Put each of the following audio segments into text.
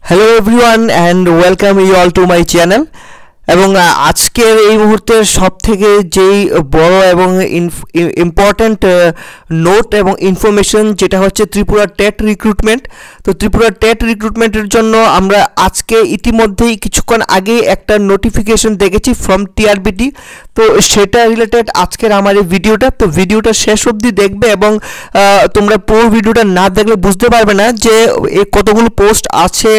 Hello everyone and welcome you all to my channel এবং আজকের এই মুহূর্তের সবথেকে যেই বড় এবং ইম্পর্ট্যান্ট নোট এবং ইনফরমেশন যেটা হচ্ছে ত্রিপুরা টেট রিক্রুটমেন্ট। তো ত্রিপুরা টেট রিক্রুটমেন্টের জন্য আমরা আজকে ইতিমধ্যেই কিছুক্ষণ আগে একটা নোটিফিকেশন দেখেছি ফ্রম টিআরবিটি। তো সেটা রিলেটেড আজকের আমার এই ভিডিওটা। তো ভিডিওটা শেষ অবধি দেখবে এবং তোমরা পুরো ভিডিওটা না দেখলে বুঝতে পারবে না যে কতগুলো পোস্ট আছে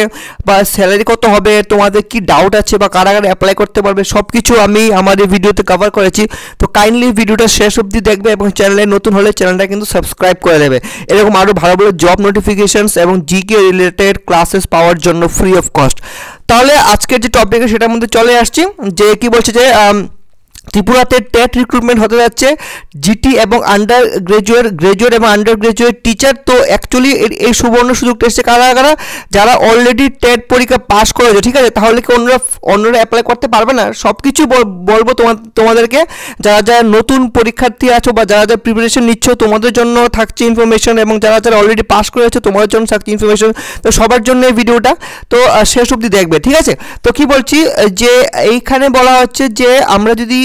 বা স্যালারি কত হবে, তোমাদের কি ডাউট আছে বা কারা কারা অ্যাপ্লাই করতে পারবে, সবকিছু আমি আমার এই ভিডিওতে কভার করেছি। তো কাইন্ডলি ভিডিওটা শেষ অবধি দেখবে এবং চ্যানেলে নতুন হলে চ্যানেলটা কিন্তু সাবস্ক্রাইব করে দেবে এরকম আরও ভালো ভালো জব নোটিফিকেশনস এবং জিকে রিলেটেড ক্লাসেস পাওয়ার জন্য ফ্রি অফ কস্ট। তাহলে আজকের যে টপিক সেটার মধ্যে চলে আসছি, যে কি বলছে যে ত্রিপুরাতে টেট রিক্রুটমেন্ট হতে যাচ্ছে জিটি এবং আন্ডার গ্রাজুয়েট এবং আন্ডার গ্রাজুয়েট টিচার। তো অ্যাকচুয়ালি এই সুবর্ণ সুযোগটা এসেছে কারা কারা, যারা অলরেডি টেট পরীক্ষা পাস করেছে, ঠিক আছে? তাহলে কি অন্যরা অ্যাপ্লাই করতে পারবে না? সব কিছু বলবো তোমাদেরকে। যারা যারা নতুন পরীক্ষার্থী আছো বা যারা যারা প্রিপারেশন নিচ্ছ তোমাদের জন্য থাকছে ইনফরমেশন, এবং যারা যারা অলরেডি পাস করেছে তোমাদের জন্য থাকছে ইনফরমেশন। তো সবার জন্য এই ভিডিওটা তো শেষ অবধি দেখবে, ঠিক আছে? তো কি বলছি যে এইখানে বলা হচ্ছে যে আমরা যদি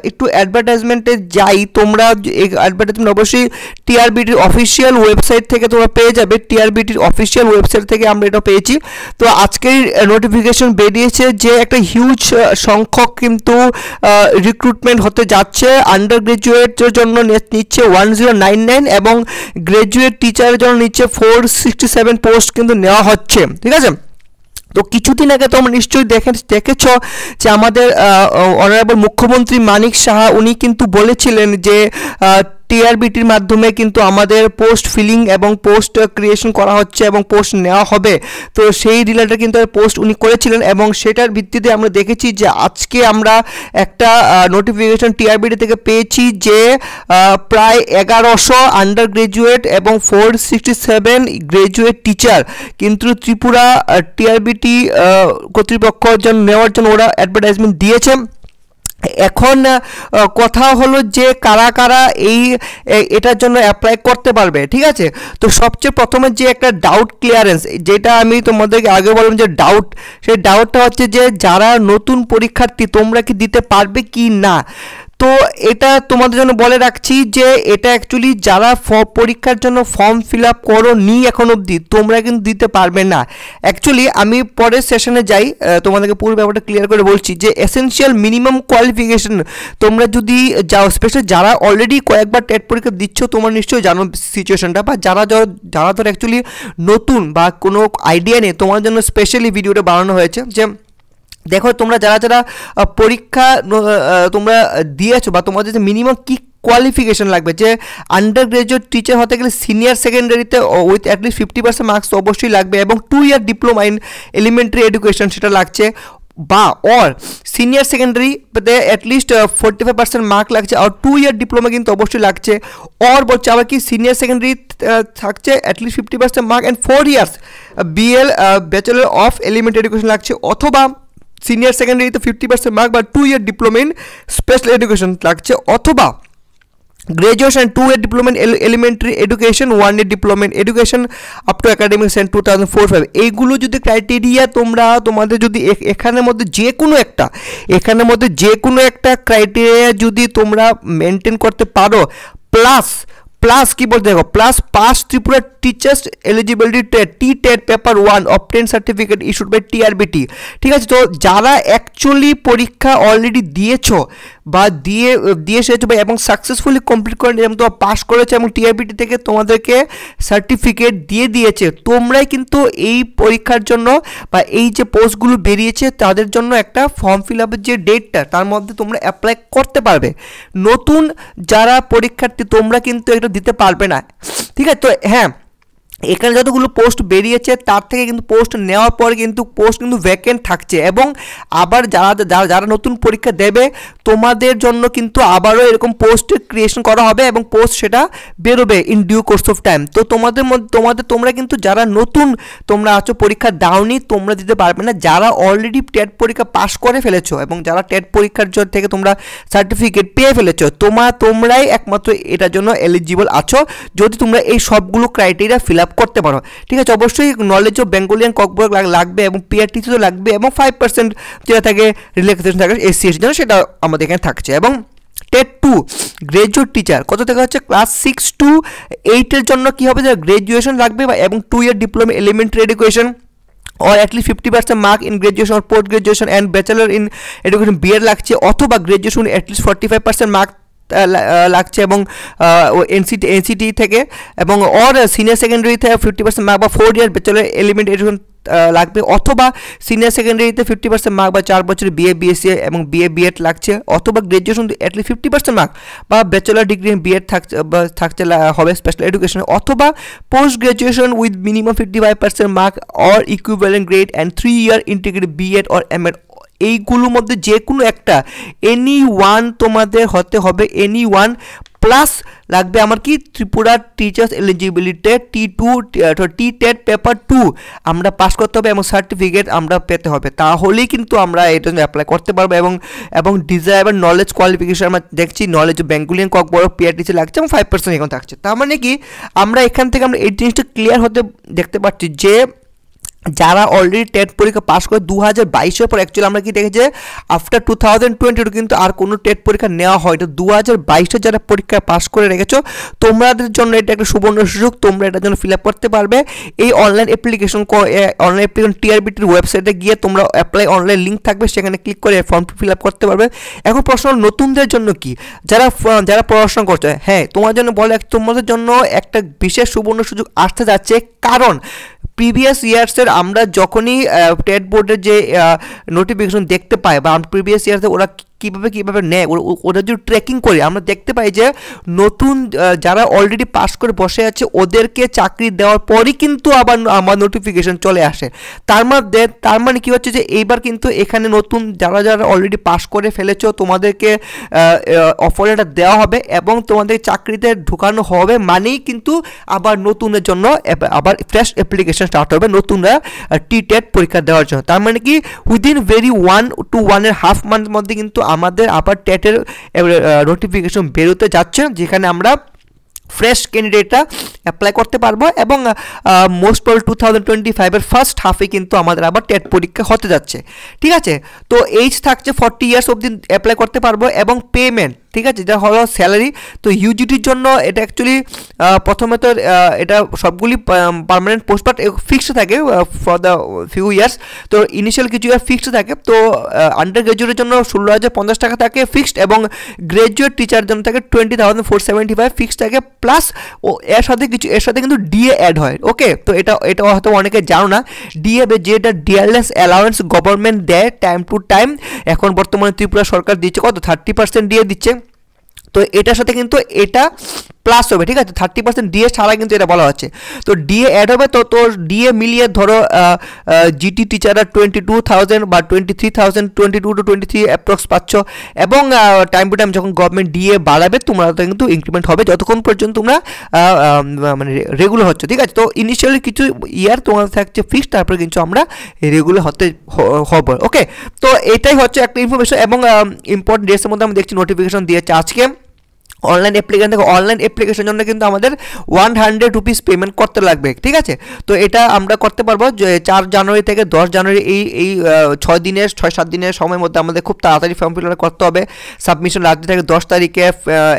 একটু অ্যাডভার্টাইজমেন্টে যাই, তোমরা এই অ্যাডভার্টাইজমেন্ট অবশ্যই টিআরবিটির অফিসিয়াল ওয়েবসাইট থেকে তোমরা পেয়ে যাবে। টিআরবিটির অফিসিয়াল ওয়েবসাইট থেকে আমরা এটা পেয়েছি। তো আজকের নোটিফিকেশন বেরিয়েছে যে একটা হিউজ সংখ্যক কিন্তু রিক্রুটমেন্ট হতে যাচ্ছে। আন্ডার গ্রাজুয়েটের জন্য নিচ্ছে 1099 এবং গ্রাজুয়েট টিচারের জন্য নিচ্ছে 467 পোস্ট কিন্তু নেওয়া হচ্ছে, ঠিক আছে? তো কিছুদিন আগে তোমরা নিশ্চয়ই দেখেছ যে আমাদের অনারেবল মুখ্যমন্ত্রী মানিক সাহা উনি কিন্তু বলেছিলেন যে টিআরবিটির মাধ্যমে কিন্তু আমাদের পোস্ট ফিলিং এবং পোস্ট ক্রিয়েশন করা হচ্ছে এবং পোস্ট নেওয়া হবে। তো সেই রিলেটেড কিন্তু পোস্ট উনি করেছিলেন এবং সেটার ভিত্তিতে আমরা দেখেছি যে আজকে আমরা একটা নোটিফিকেশন টিআরবিটি থেকে পেয়েছি যে প্রায় 1100 আন্ডার গ্রাজুয়েট এবং 467 গ্রাজুয়েট টিচার কিন্তু ত্রিপুরা টিআরবিটি কর্তৃপক্ষ নেওয়ার জন্য ওরা অ্যাডভার্টাইজমেন্ট দিয়েছে। এখন কথা হলো যে কারা কারা এটার জন্য অ্যাপ্লাই করতে পারবে, ঠিক আছে? তো সবচেয়ে প্রথমে যে একটা ডাউট ক্লিয়ারেন্স, যেটা আমি তোমাদেরকে আগে বললাম যে ডাউট, সেই ডাউটটা হচ্ছে যে যারা নতুন পরীক্ষার্থী তোমরা কি দিতে পারবে কি না। তো এটা তোমাদের জন্য বলে রাখছি যে এটা অ্যাকচুয়ালি যারা পরীক্ষার জন্য ফর্ম ফিল আপ করো নি এখন অবধি তোমরা কিন্তু দিতে পারবে না। অ্যাকচুয়ালি আমি পরের সেশনে যাই তোমাদেরকে পুরো ব্যাপারটা ক্লিয়ার করে বলছি যে এসেনশিয়াল মিনিমাম কোয়ালিফিকেশন তোমরা যদি যাও, স্পেশালি যারা অলরেডি কয়েকবার টেট পরীক্ষা দিচ্ছ তোমরা নিশ্চয়ই জানো সিচুয়েশনটা, বা যারা ধর অ্যাকচুয়ালি নতুন বা কোনো আইডিয়া নেই তোমার জন্য স্পেশালি ভিডিওটা বানানো হয়েছে। যে দেখো তোমরা যারা যারা পরীক্ষা তোমরা দিয়েছো বা তোমাদের যে মিনিমাম কী কোয়ালিফিকেশন লাগবে, যে আন্ডার গ্রাজুয়েট টিচার হতে গেলে সিনিয়র সেকেন্ডারিতে উইথ অ্যাটলিস্ট 50% মার্কস অবশ্যই লাগবে, এবং 2 year diploma in elementary education সেটা লাগছে, বা অর সিনিয়র সেকেন্ডারিতে অ্যাটলিস্ট 45% মার্ক লাগছে, আর 2 ইয়ার ডিপ্লোমা কিন্তু অবশ্যই লাগছে। অর বলছে আবার কি সিনিয়র সেকেন্ডারি থাকছে at least 50% mark and 4 years BL bachelor of elementary education লাগছে, অথবা সিনিয়র সেকেন্ডারিতে 50% মার্ক বা 2 year diploma in special education লাগছে, অথবা graduation 2 year diploma in elementary education, 1 year diploma in education up to academic sent 2004-05। এইগুলো যদি criteria তোমাদের যদি এখানের মধ্যে যে কোনো একটা ক্রাইটেরিয়া যদি তোমরা মেনটেন করতে পারো, প্লাস কি বলতে দেখো, plus pass Tripura teachers eligibility TET TET paper 1 obtain certificate issued by TRBT, ঠিক আছে? তো যারা অ্যাকচুয়ালি পরীক্ষা অলরেডি দিয়েছো বা দিয়ে এসেছো এবং সাকসেসফুলি কমপ্লিট করে এবং তোমরা পাস করেছো এবং টিআরবিটি থেকে তোমাদেরকে সার্টিফিকেট দিয়ে দিয়েছে, তোমরাই কিন্তু এই পরীক্ষার জন্য বা এই যে পোস্টগুলো বেরিয়েছে তাদের জন্য একটা ফর্ম ফিল আপের যে ডেটটা তার মধ্যে তোমরা অ্যাপ্লাই করতে পারবে। নতুন যারা পরীক্ষার্থী তোমরা কিন্তু এটা দিতে পারবে না, ঠিক আছে? তো হ্যাঁ, এখানে যতগুলো পোস্ট বেরিয়েছে তার থেকে কিন্তু পোস্ট নেওয়ার পর কিন্তু পোস্ট কিন্তু ভ্যাকেন্ট থাকছে, এবং আবার যারা নতুন পরীক্ষা দেবে তোমাদের জন্য কিন্তু আবারও এরকম পোস্ট ক্রিয়েশন করা হবে এবং পোস্ট সেটা বেরোবে in due course of time. তো তোমরা কিন্তু যারা নতুন তোমরা আছো পরীক্ষা দাওনি তোমরা দিতে পারবে না, যারা অলরেডি টেট পরীক্ষা পাস করে ফেলেছো এবং যারা টেট পরীক্ষার জন্য থেকে তোমরা সার্টিফিকেট পেয়ে ফেলেছো তোমরাই একমাত্র এটার জন্য এলিজিবল আছো, যদি তোমরা এই সবগুলো ক্রাইটেরিয়া ফিল আপ করতে পারো। ঠিক আছে, অবশ্যই নলেজ অফ বেঙ্গলিয়ান ককবরক লাগবে এবং পিআরটিসি তো লাগবে, এবং 5% যেটা থাকে রিল্যাক্সেশন থাকে এসসি জন্য, সেটা আমাদের এখানে থাকছে। এবং টেট 2 গ্রাজুয়েট টিচার কত টাকা হচ্ছে, ক্লাস 6 to 8 এর জন্য কি হবে, যে গ্রাজুয়েশন লাগবে এবং 2 year diploma elementary education or at least 50% mark in graduation or post graduation and bachelor in education BEd লাগছে, অথবা গ্রাজুয়েশন at least 45% মার্ক লাগছে এবং এনসিটি থেকে, এবং অর সিনিয়র সেকেন্ডারি থেকে 50% মার্ক বা 4 year ব্যাচেলর এলিমেন্ট এডুকেশন লাগবে, অথবা সিনিয়র সেকেন্ডারিতে 50% মার্ক বা 4 বছরের বিএ বিএসসি এবং বিএ বিএড লাগছে, অথবা গ্রাজুয়েশন অ্যাটলিস্ট 50% মার্ক বা ব্যাচেলর ডিগ্রি ইন বিএড থাকছে হবে স্পেশাল এডুকেশন, অথবা post graduation with minimum 55% mark or equivalent grade and 3 year integrated BEd or MEd. এইগুলোর মধ্যে যে কোনো একটা এনি ওয়ান তোমাদের হতে হবে, এনি ওয়ান প্লাস লাগবে আমার কি Tripura teachers eligibility T2 TET paper 2 আমরা পাস করতে হবে এবং সার্টিফিকেট আমরা পেতে হবে, তাহলেই কিন্তু আমরা এটা অ্যাপ্লাই করতে পারবো। এবং ডিজায়ারেবল নলেজ কোয়ালিফিকেশন আমরা দেখছি নলেজ বেঙ্গলিয়ান ককবরক পিআরটিসি লাগছে এবং 5% এখন থাকছে। তার মানে কি আমরা এখান থেকে আমরা এই জিনিসটা ক্লিয়ার হতে দেখতে পাচ্ছি যে যারা অলরেডি টেট পরীক্ষা পাস করে 2022-এর পর, অ্যাকচুয়ালি আমরা কি দেখেছি আফটার 2022 কিন্তু আর কোনো টেট পরীক্ষা নেওয়া হয়, তো 2022-এ যারা পরীক্ষা পাস করে রেখেছো তোমাদের জন্য এটা একটা সুবর্ণ সুযোগ, তোমরা এটার জন্য ফিল আপ করতে পারবে। এই অনলাইন অ্যাপ্লিকেশন টিআরবিটির ওয়েবসাইটে গিয়ে তোমরা অ্যাপ্লাই অনলাইন লিঙ্ক থাকবে, সেখানে ক্লিক করে ফর্ম ফিল আপ করতে পারবে। এখন প্রশ্ন নতুনদের জন্য কি, যারা পড়াশোনা করছে, হ্যাঁ তোমার জন্য বলে তোমাদের জন্য একটা বিশেষ সুবর্ণ সুযোগ আসতে যাচ্ছে, কারণ প্রিভিয়াস ইয়ার্সের আমরা যখনই টেট বোর্ডের যে নোটিফিকেশন দেখতে পাই বা প্রিভিয়াস ইয়ার্সে ওরা কীভাবে নেয় ওরা যদি ট্র্যাকিং করি আমরা দেখতে পাই যে নতুন যারা অলরেডি পাস করে বসে আছে ওদেরকে চাকরি দেওয়ার পরই কিন্তু আবার আমার নোটিফিকেশন চলে আসে। তার মানে কী হচ্ছে যে এইবার কিন্তু এখানে নতুন যারা অলরেডি পাস করে ফেলেছো তোমাদেরকে অফার লেটার দেওয়া হবে এবং তোমাদের চাকরিতে ঢোকানো হবে, মানেই কিন্তু আবার নতুনের জন্য আবার ফ্রেশ অ্যাপ্লিকেশন স্টার্ট হবে নতুনরা টেট পরীক্ষা দেওয়ার জন্য। তার মানে কি উইদিন ভেরি 1 to 1.5 মান্থের মধ্যে কিন্তু আমাদের আবার টেটের নোটিফিকেশন বেরোতে যাচ্ছে, যেখানে আমরা ফ্রেশ ক্যান্ডিডেটরা অ্যাপ্লাই করতে পারবো এবং মোস্ট প্রবাবলি 2025-এর ফার্স্ট হাফে কিন্তু আমাদের আবার টেট পরীক্ষা হতে যাচ্ছে। ঠিক আছে, তো এইজ থাকছে 40 ইয়ার্স অবধি অ্যাপ্লাই করতে পারবো এবং পেমেন্ট, ঠিক আছে, যেটা হলো স্যালারি। তো ইউজিটির জন্য এটা অ্যাকচুয়ালি প্রথমে তো এটা সবগুলি পার্মানেন্ট পোস্ট বাট ফিক্সড থাকে ফর দ্য ফিউ ইয়ার্স, তো ইনিশিয়াল কিছু ইয়ার ফিক্সড থাকে। তো আন্ডার গ্রাজুয়েটের জন্য 16,050 টাকা থাকে ফিক্সড এবং গ্রাজুয়েট টিচারের জন্য থাকে 20,475 ফিক্সড থাকে, প্লাস এর সাথে কিন্তু ডিএ অ্যাড হয়। ওকে, তো এটা হয়তো অনেকে জানো না, ডিএ যেটা ডিআরএস অ্যালাউন্স গভর্নমেন্ট দেয় টাইম টু টাইম, এখন বর্তমানে ত্রিপুরা সরকার দিচ্ছে কত 30% ডিএ দিচ্ছে, তো এটার সাথে কিন্তু এটা প্লাস হবে। ঠিক আছে, 30% ডিএ ছাড়া কিন্তু এটা বলা হচ্ছে, তো ডিএ অ্যাড হবে। তো তোর ডিএ মিলিয়ে ধরো জিটি টিচাররা 22,000 বা 23,000, 22 to 23 অ্যাপ্রক্স পাচ্ছ, এবং টাইম টু টাইম যখন গভর্নমেন্ট ডিএ বাড়াবে তোমরা কিন্তু ইনক্রিমেন্ট হবে যতক্ষণ পর্যন্ত তোমরা মানে রেগুলার হচ্ছে। ঠিক আছে, তো ইনিশিয়ালি কিছু ইয়ার তোমাদের থাকছে ফিক্সড, তারপরে কিন্তু আমরা রেগুলার হব। ওকে, তো এটাই হচ্ছে একটা ইনফরমেশন এবং ইম্পর্টেন্ট ডেটসের মধ্যে আমরা দেখছি নোটিফিকেশন দিয়েছে আজকে অনলাইন অ্যাপ্লিকেশন থেকে। অনলাইন অ্যাপ্লিকেশনের জন্য কিন্তু আমাদের 100 রুপিস পেমেন্ট করতে লাগবে। ঠিক আছে, তো এটা আমরা করতে পারবো যে 4 জানুয়ারি থেকে 10 জানুয়ারি এই 6-7 দিনের সময়ের মধ্যে আমাদের খুব তাড়াতাড়ি ফর্ম ফিল আপ করতে হবে। সাবমিশন লাস্ট ডেট থাকে 10 তারিখে,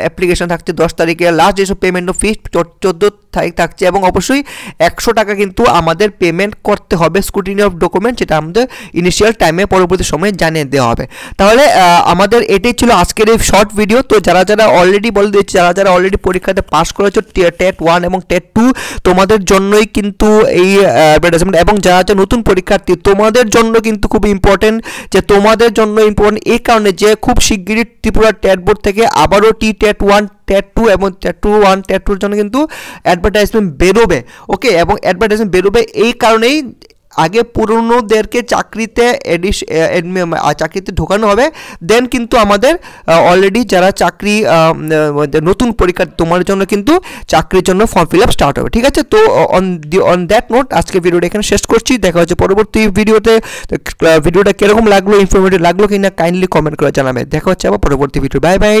অ্যাপ্লিকেশন থাকছে 10 তারিখে, লাস্ট যেসব পেমেন্ট ফি 14 তারিখ থাকছে, এবং অবশ্যই 100 টাকা কিন্তু আমাদের পেমেন্ট করতে হবে স্ক্রুটিনি অফ ডকুমেন্ট, যেটা আমাদের ইনিশিয়াল টাইমে পরবর্তী সময়ে জানিয়ে দেওয়া হবে। তাহলে আমাদের এটাই ছিল আজকের এই শর্ট ভিডিও। তো যারা অলরেডি বলে দিচ্ছি, যারা অলরেডি পরীক্ষাতে পাস করেছো টেট 1 এবং টেট 2 তোমাদের জন্যই কিন্তু এই অ্যাডভার্টাইজমেন্ট, এবং যারা নতুন পরীক্ষার্থী তোমাদের জন্য কিন্তু খুব ইম্পর্টেন্ট, যে তোমাদের জন্য ইম্পর্টেন্ট এই কারণে যে খুব শিগগিরই ত্রিপুরা টেট বোর্ড থেকে আবারও টেট 1 টেট 2 এবং টেট 2-1-2 জন্য কিন্তু অ্যাডভার্টাইজমেন্ট বেরোবে। ওকে, এবং অ্যাডভার্টাইজমেন্ট বেরোবে এই কারণেই আগে পুরনোদেরকে চাকরিতে ঢোকানো হবে, দেন কিন্তু আমাদের অলরেডি যারা চাকরি নতুন পরীক্ষা তোমার জন্য কিন্তু চাকরির জন্য ফর্ম ফিল আপ স্টার্ট হবে। ঠিক আছে, তো অন দ্যাট নোট আজকে ভিডিওটা এখানে শেষ করছি। দেখা হচ্ছে পরবর্তী ভিডিওতে। ভিডিওটা কীরকম লাগলো, ইনফরমেটিভ লাগলো কিনা কাইন্ডলি কমেন্ট করে জানাবে। দেখা হচ্ছে আবার পরবর্তী ভিডিও। Bye bye.